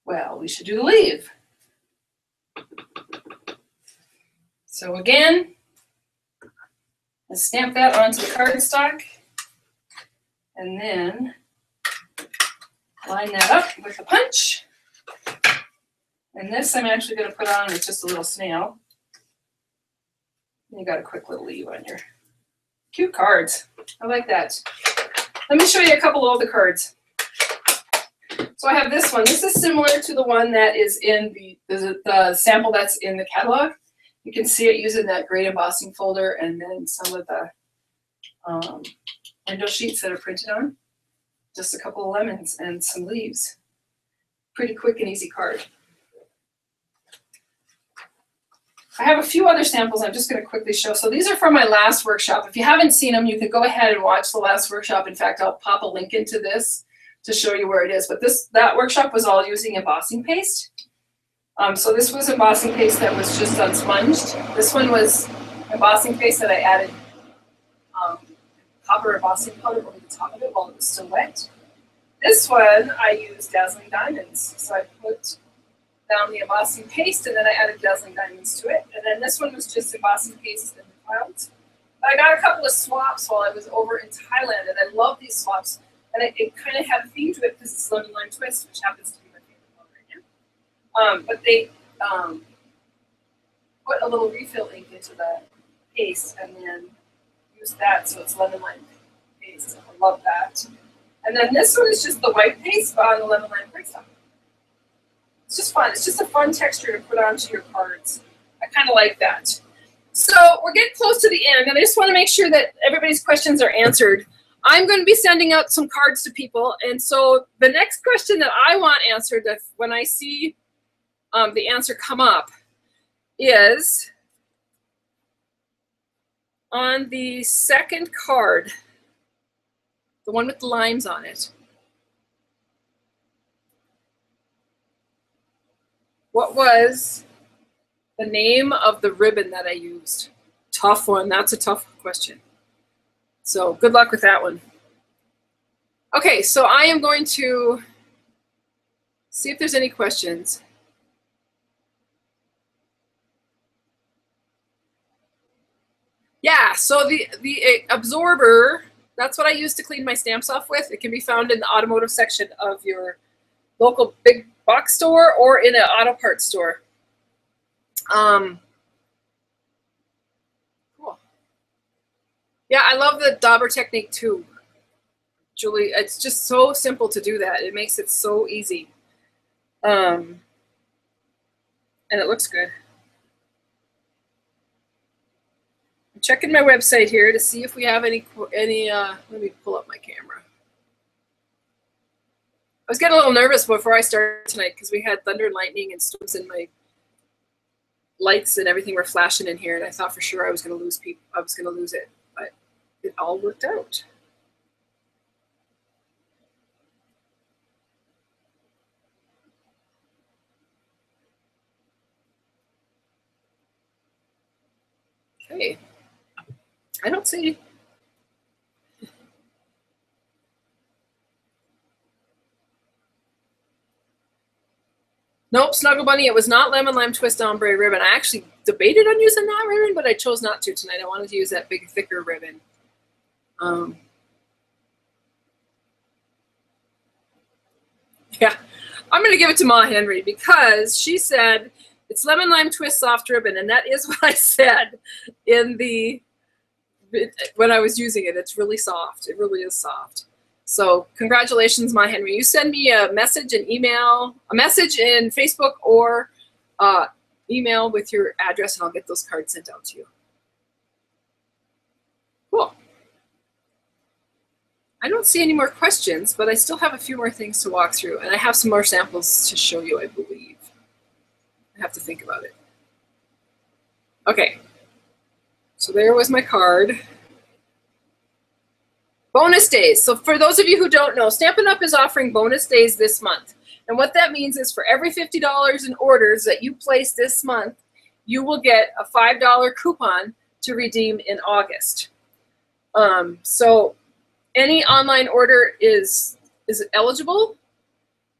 [SPEAKER 1] Well, we should do the leaf. So again, let's stamp that onto the cardstock, and then line that up with a punch. And this I'm actually going to put on with just a little snail. And you got a quick little leaf on your cute cards. I like that. Let me show you a couple of the cards. So I have this one. This is similar to the one that is in the sample that's in the catalog. You can see it using that great embossing folder and then some of the window sheets that are printed on. Just a couple of lemons and some leaves. Pretty quick and easy card. I have a few other samples I'm just going to quickly show. So these are from my last workshop. If you haven't seen them, you can go ahead and watch the last workshop. In fact, I'll pop a link into this to show you where it is. But that workshop was all using embossing paste. So this was embossing paste that was just unsponged. This one was embossing paste that I added copper embossing powder over the top of it while it was still wet. This one I used dazzling diamonds. So I put down the embossing paste, and then I added dazzling diamonds to it. And then this one was just embossing paste in the clouds. But I got a couple of swaps while I was over in Thailand, and I love these swaps. And it kind of had a theme to it because it's lemon lime twist, which happens to be my favorite color right now. But they put a little refill ink into the paste and then used that, so it's lemon lime paste. I love that. And then this one is just the white paste on the lemon lime paste. It's just fun. It's just a fun texture to put onto your cards. I kind of like that. So we're getting close to the end, and I just want to make sure that everybody's questions are answered. I'm going to be sending out some cards to people, and so the next question that I want answered when I see the answer come up is on the second card, the one with the limes on it. What was the name of the ribbon that I used? Tough one. That's a tough question. So good luck with that one. Okay, so I am going to see if there's any questions. Yeah, so the absorber, that's what I use to clean my stamps off with. It can be found in the automotive section of your local big box store or in an auto parts store. Cool. Yeah, I love the dauber technique too, Julie. It's just so simple to do that. It makes it so easy. And it looks good. I'm checking my website here to see if we have any let me pull up my camera. I was getting a little nervous before I started tonight because we had thunder and lightning and storms, and my lights and everything were flashing in here, and I thought for sure I was going to lose people. I was going to lose it, but it all worked out. Okay, I don't see. Nope, Snuggle Bunny, it was not Lemon Lime Twist Ombre ribbon. I actually debated on using that ribbon, but I chose not to tonight. I wanted to use that big, thicker ribbon. Yeah, I'm going to give it to Ma Henry because she said it's Lemon Lime Twist Soft Ribbon, and that is what I said in the when I was using it. It's really soft. It really is soft. So congratulations, Ma Henry. You send me a message, an email, a message in Facebook or email with your address, and I'll get those cards sent out to you. Cool. I don't see any more questions, but I still have a few more things to walk through, and I have some more samples to show you, I believe. I have to think about it. Okay. So there was my card. Bonus days. So for those of you who don't know, Stampin' Up! Is offering bonus days this month. And what that means is for every $50 in orders that you place this month, you will get a $5 coupon to redeem in August. So any online order is eligible.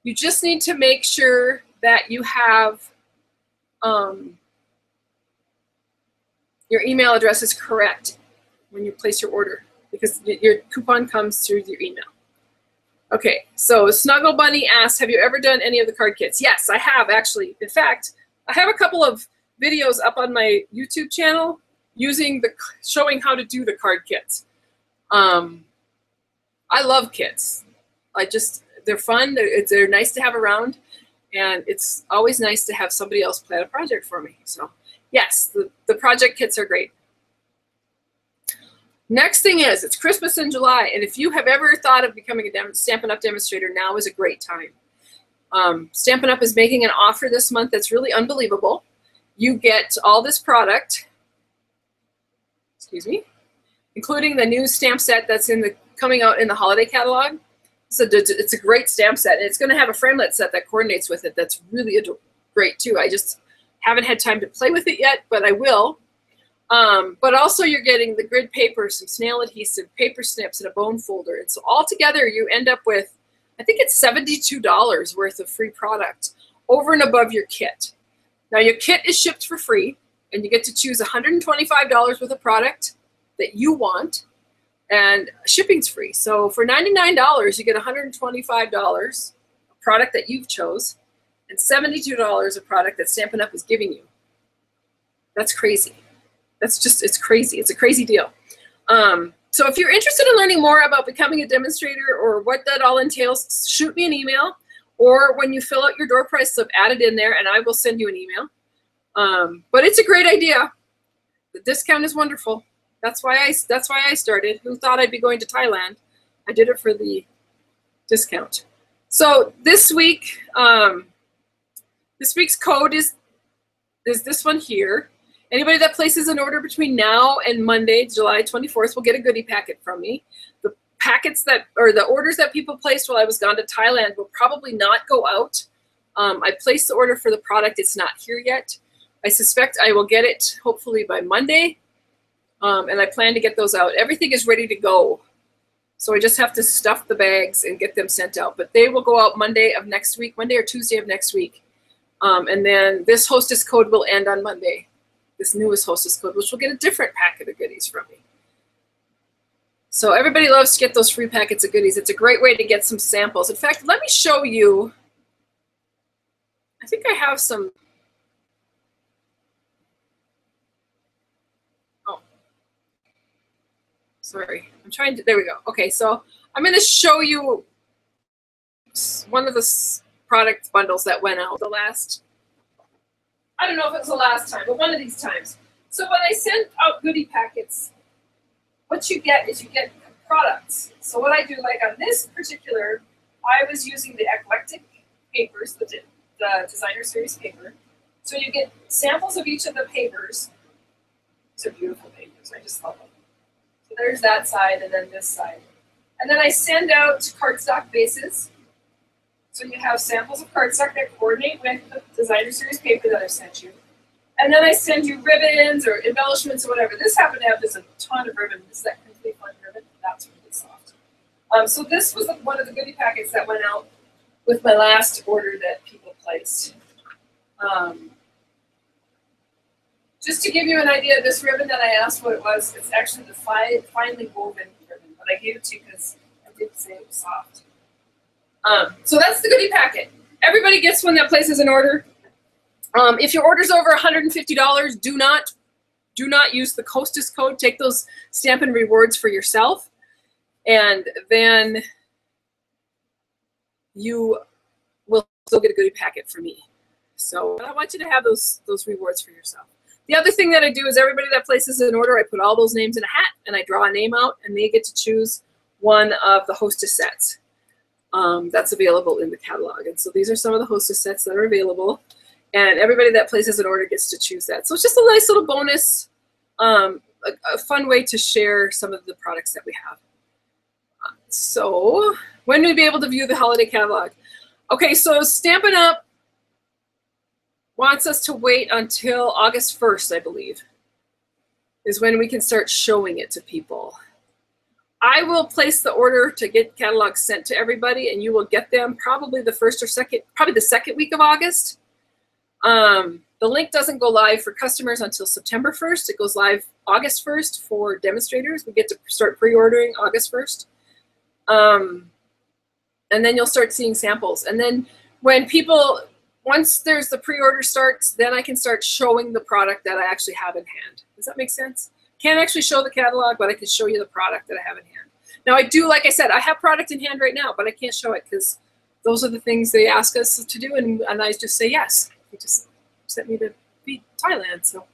[SPEAKER 1] You just need to make sure that you have your email address is correct when you place your order, because your coupon comes through your email. Okay, so Snuggle Bunny asks, have you ever done any of the card kits? Yes, I have actually. In fact, I have a couple of videos up on my YouTube channel showing how to do the card kits. I love kits. They're fun, they're nice to have around, and it's always nice to have somebody else plan a project for me. So yes, the project kits are great. Next thing is, it's Christmas in July, and if you have ever thought of becoming a Stampin' Up! Demonstrator, now is a great time. Stampin' Up! Is making an offer this month that's really unbelievable. You get all this product, excuse me, including the new stamp set that's coming out in the holiday catalog. So it's a great stamp set, and it's going to have a framelit set that coordinates with it that's really great too. I just haven't had time to play with it yet, but I will. But also you're getting the grid paper, some snail adhesive, paper snips, and a bone folder. And so all together you end up with, I think it's $72 worth of free product over and above your kit. Now your kit is shipped for free, and you get to choose $125 worth of product that you want, and shipping's free. So for $99, you get $125 of product that you've chose, and $72 of product that Stampin' Up! Is giving you. That's crazy. It's crazy. It's a crazy deal. So if you're interested in learning more about becoming a demonstrator or what that all entails, shoot me an email, or when you fill out your door price slip, add it in there and I will send you an email. But it's a great idea. The discount is wonderful. That's why I started. Who thought I'd be going to Thailand? I did it for the discount. So this week, this week's code is this one here. Anybody that places an order between now and Monday, July 24th, will get a goodie packet from me. The packets or the orders that people placed while I was gone to Thailand will probably not go out. I placed the order for the product. It's not here yet. I suspect I will get it hopefully by Monday, and I plan to get those out. Everything is ready to go, so I just have to stuff the bags and get them sent out. But they will go out Monday of next week, Monday or Tuesday of next week. And then this Hostess code will end on Monday. This newest Hostess code, which will get a different packet of goodies from me. So everybody loves to get those free packets of goodies. It's a great way to get some samples. In fact, let me show you. I think I have some. Oh, sorry. I'm trying to. There we go. Okay, so I'm going to show you one of the product bundles that went out the last. I don't know if it was the last time, but one of these times. So when I send out goodie packets, what you get is you get products. So what I do, like on this particular, I was using the eclectic papers, the designer series paper. So you get samples of each of the papers. These are beautiful papers. I just love them. So there's that side and then this side. And then I send out cardstock bases. So you have samples of cardstock that coordinate with the designer series paper that I've sent you. And then I send you ribbons or embellishments or whatever. This happened to have just a ton of ribbon. This is that complete fun ribbon. That's really soft. So this was one of the goodie packets that went out with my last order that people placed. Just to give you an idea, this ribbon that I asked what it was, it's actually the finely woven ribbon, but I gave it to you because I did say it was soft. So that's the goodie packet. Everybody gets one that places an order. If your order's over $150, do not use the Hostess code. Take those Stampin' rewards for yourself, and then you will still get a goodie packet from me. So I want you to have those rewards for yourself. The other thing that I do is everybody that places an order, I put all those names in a hat and I draw a name out, and they get to choose one of the Hostess sets that's available in the catalog. And so these are some of the Hostess sets that are available, and everybody that places an order gets to choose that. So it's just a nice little bonus, a fun way to share some of the products that we have. So when will we be able to view the holiday catalog? Okay, so Stampin' Up! Wants us to wait until August 1st, I believe, is when we can start showing it to people. I will place the order to get catalogs sent to everybody, and you will get them probably the first or second, probably the second week of August. The link doesn't go live for customers until September 1st. It goes live August 1st for demonstrators. We get to start pre-ordering August 1st. And then you'll start seeing samples. And then when people, once there's the pre-order starts, then I can start showing the product that I actually have in hand. Does that make sense? Can't actually show the catalog, but I can show you the product that I have in hand. Now I do, like I said, I have product in hand right now, but I can't show it because those are the things they ask us to do, and I just say yes. They just sent me to Thailand, so.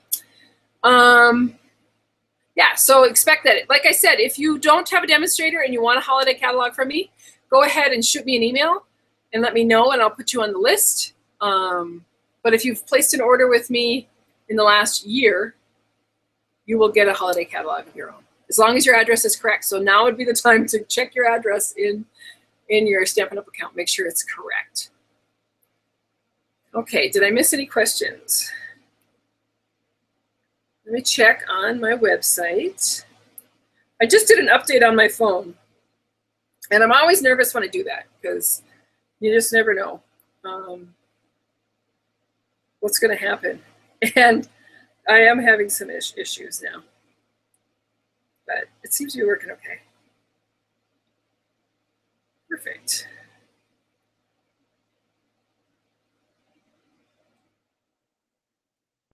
[SPEAKER 1] Yeah, so expect that. Like I said, if you don't have a demonstrator and you want a holiday catalog from me, go ahead and shoot me an email and let me know, and I'll put you on the list. But if you've placed an order with me in the last year, you will get a holiday catalog of your own, as long as your address is correct. So now would be the time to check your address in your Stampin' Up! Account. Make sure it's correct. Okay, did I miss any questions? Let me check on my website. I just did an update on my phone, and I'm always nervous when I do that because you just never know what's going to happen. And I am having some issues now, but it seems to be working okay. Perfect.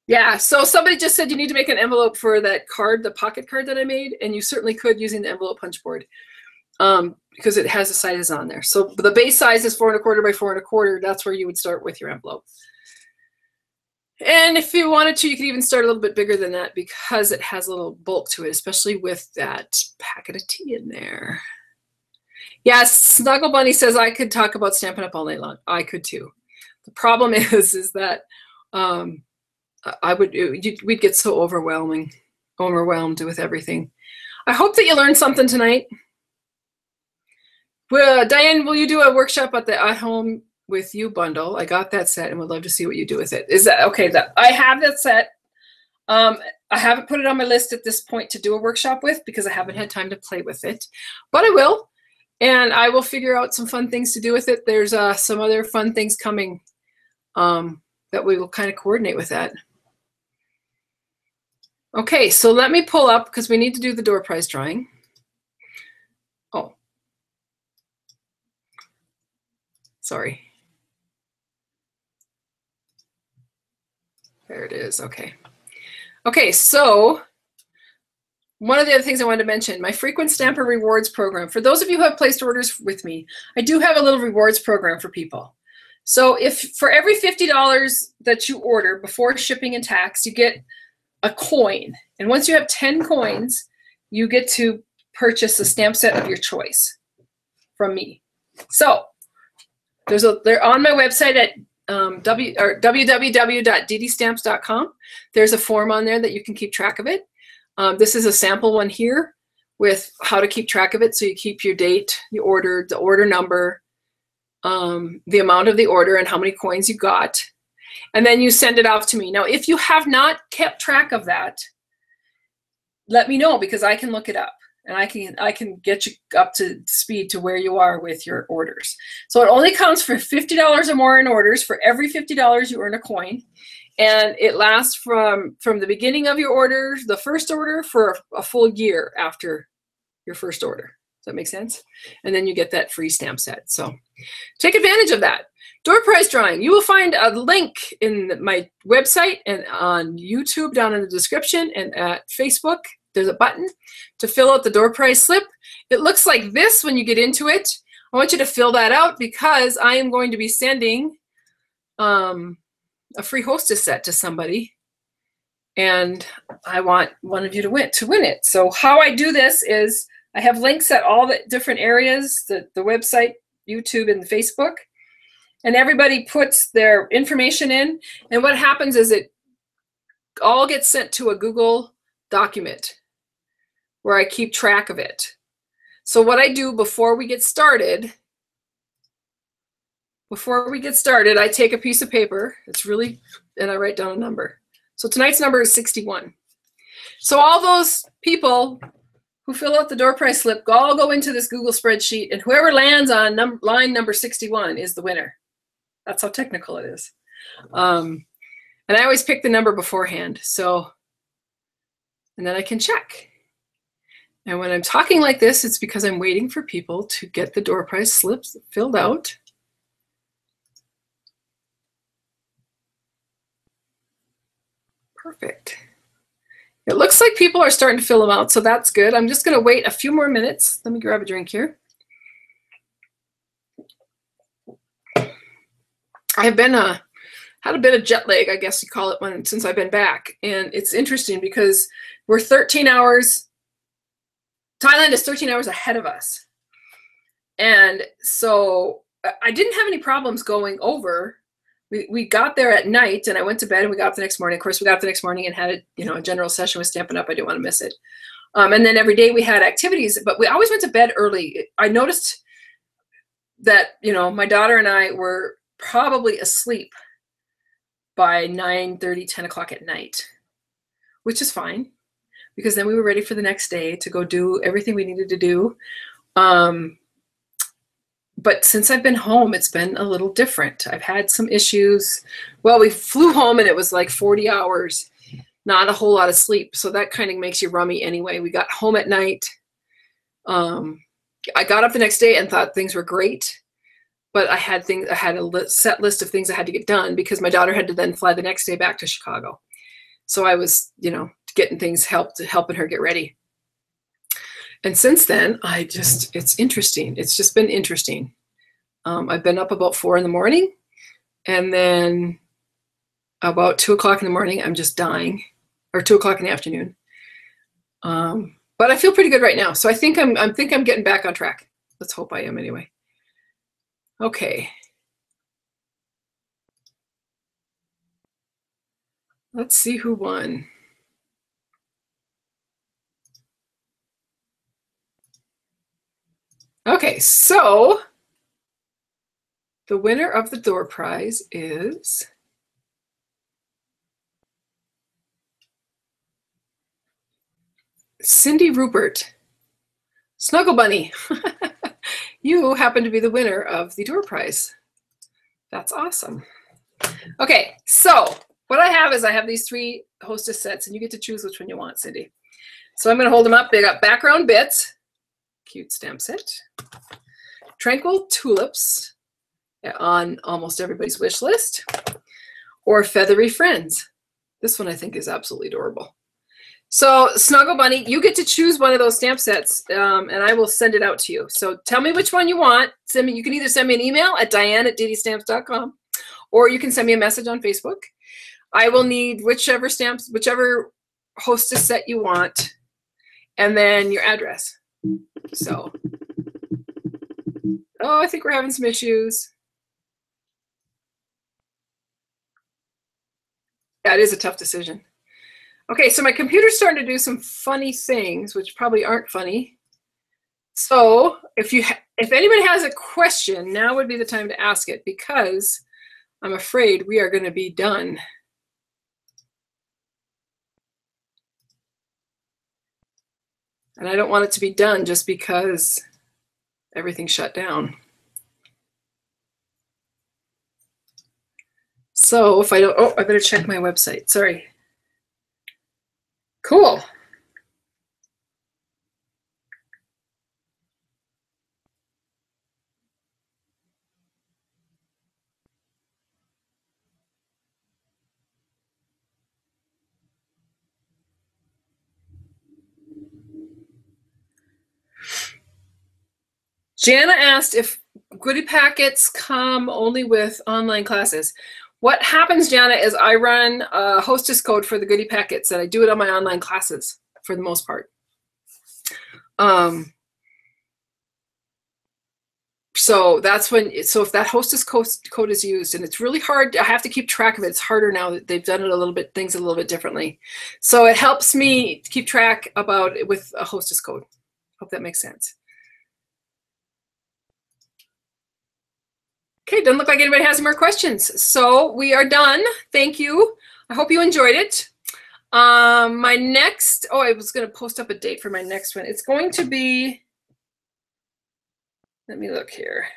[SPEAKER 1] Yeah, so somebody just said you need to make an envelope for that card, the pocket card that I made, and you certainly could using the envelope punch board because it has the sizes on there. So the base size is 4 1/4 by 4 1/4. That's where you would start with your envelope. And if you wanted to, you could even start a little bit bigger than that because it has a little bulk to it, especially with that packet of tea in there. Yes, Snuggle Bunny says I could talk about Stampin' Up! All night long. I could too. The problem is that we'd get so overwhelmed with everything. I hope that you learned something tonight. Well, Diane, will you do a workshop at the At Home With You bundle? I got that set and would love to see what you do with it. Is that okay? I have that set. I haven't put it on my list at this point to do a workshop with because I haven't had time to play with it, but I will, and I will figure out some fun things to do with it. There's some other fun things coming that we will kind of coordinate with that. Okay, so let me pull up because we need to do the door prize drawing. Oh, sorry. There it is. Okay. Okay, so one of the other things I wanted to mention, my frequent Stamper rewards program. For those of you who have placed orders with me, I do have a little rewards program for people. So if for every $50 that you order before shipping and tax, you get a coin. And once you have 10 coins, you get to purchase a stamp set of your choice from me. So they're on my website at www.DDStamps.com. There's a form on there that you can keep track of it. This is a sample one here with how to keep track of it. So you keep your date, you ordered, the order number, the amount of the order and how many coins you got. And then you send it off to me. Now, if you have not kept track of that, let me know because I can look it up and I can get you up to speed to where you are with your orders. So it only counts for $50 or more in orders. For every $50 you earn a coin, and it lasts from the beginning of your order, the first order, for a full year after your first order. Does that make sense? And then you get that free stamp set. So take advantage of that. Door prize drawing. You will find a link in my website and on YouTube down in the description, and at Facebook there's a button to fill out the door prize slip. It looks like this when you get into it. I want you to fill that out because I am going to be sending a free Hostess set to somebody, and I want one of you to win it. So how I do this is I have links at all the different areas, the website, YouTube, and Facebook, and everybody puts their information in, and what happens is it all gets sent to a Google document where I keep track of it. So what I do before we get started, I take a piece of paper, and I write down a number. So tonight's number is 61. So all those people who fill out the door prize slip all go into this Google spreadsheet, and whoever lands on line number 61 is the winner. That's how technical it is. And I always pick the number beforehand, and then I can check. And when I'm talking like this, it's because I'm waiting for people to get the door prize slips filled out. Perfect. It looks like people are starting to fill them out, so that's good. I'm just going to wait a few more minutes. Let me grab a drink here. I've been had a bit of jet lag, I guess you call it, since I've been back, and it's interesting because we're 13 hours. Thailand is 13 hours ahead of us, and so I didn't have any problems going over. We got there at night, and I went to bed, and we got up the next morning. Of course, we got up the next morning and had a general session with Stampin' Up. I didn't want to miss it. And then every day we had activities, but we always went to bed early. I noticed that my daughter and I were probably asleep by 9:30, 10 o'clock at night, which is fine because then we were ready for the next day to go do everything we needed to do. But since I've been home, it's been a little different. I've had some issues. Well, we flew home and it was like 40 hours, not a whole lot of sleep. So that kind of makes you rummy anyway. We got home at night. I got up the next day and thought things were great, but I had a set list of things I had to get done because my daughter had to then fly the next day back to Chicago. So I was, getting things helping her get ready. And since then, it's interesting. It's just been interesting. I've been up about 4 in the morning, and then about 2 o'clock in the morning, I'm just dying, or 2 o'clock in the afternoon. But I feel pretty good right now. So I think I'm getting back on track. Let's hope I am anyway. Okay. Let's see who won. Okay, so the winner of the door prize is Cindy Rupert. Snuggle Bunny. You happen to be the winner of the door prize. That's awesome. Okay, so what I have these 3 Hostess sets, and you get to choose which one you want, Cindy. So I'm going to hold them up. They got Background Bits. Cute stamp set. Tranquil Tulips on almost everybody's wish list, or Feathery Friends. This one I think is absolutely adorable. So Snuggle Bunny, you get to choose one of those stamp sets, and I will send it out to you. So tell me which one you want. You can either send me an email at diane@DDStamps.com, or you can send me a message on Facebook. I will need whichever Hostess set you want, and then your address. So, I think we're having some issues. Yeah, it is a tough decision. Okay, so my computer's starting to do some funny things, which probably aren't funny. So if anybody has a question, now would be the time to ask it, because I'm afraid we are going to be done. And I don't want it to be done just because everything shut down. So if I don't, oh, I better check my website. Sorry. Cool. Jana asked if goodie packets come only with online classes. What happens, Jana, is I run a Hostess code for the goodie packets, and I do it on my online classes for the most part. So that's when, so if that Hostess code is used, and it's really hard, I have to keep track of it. It's harder now that they've done it a little bit, things a little bit differently. So it helps me keep track about it with a Hostess code. Hope that makes sense. Okay, doesn't look like anybody has more questions. So we are done. Thank you. I hope you enjoyed it. My next, oh, I was going to post up a date for my next one. It's going to be, let me look here.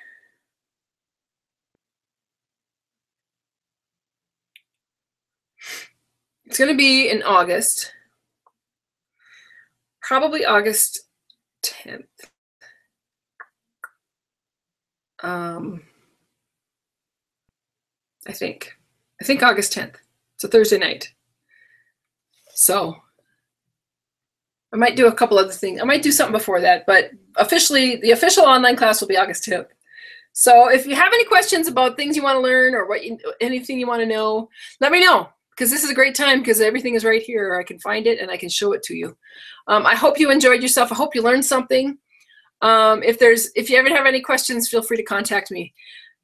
[SPEAKER 1] It's going to be in August, probably August 10th. I think August 10th. It's a Thursday night. So I might do a couple other things. I might do something before that, but officially, the official online class will be August 10th. So if you have any questions about things you want to learn or anything you want to know, let me know, because this is a great time because everything is right here. I can find it and I can show it to you. I hope you enjoyed yourself. I hope you learned something. If you ever have any questions, feel free to contact me.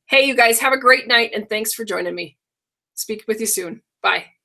[SPEAKER 1] Hey, you guys, have a great night, and thanks for joining me. Speak with you soon. Bye.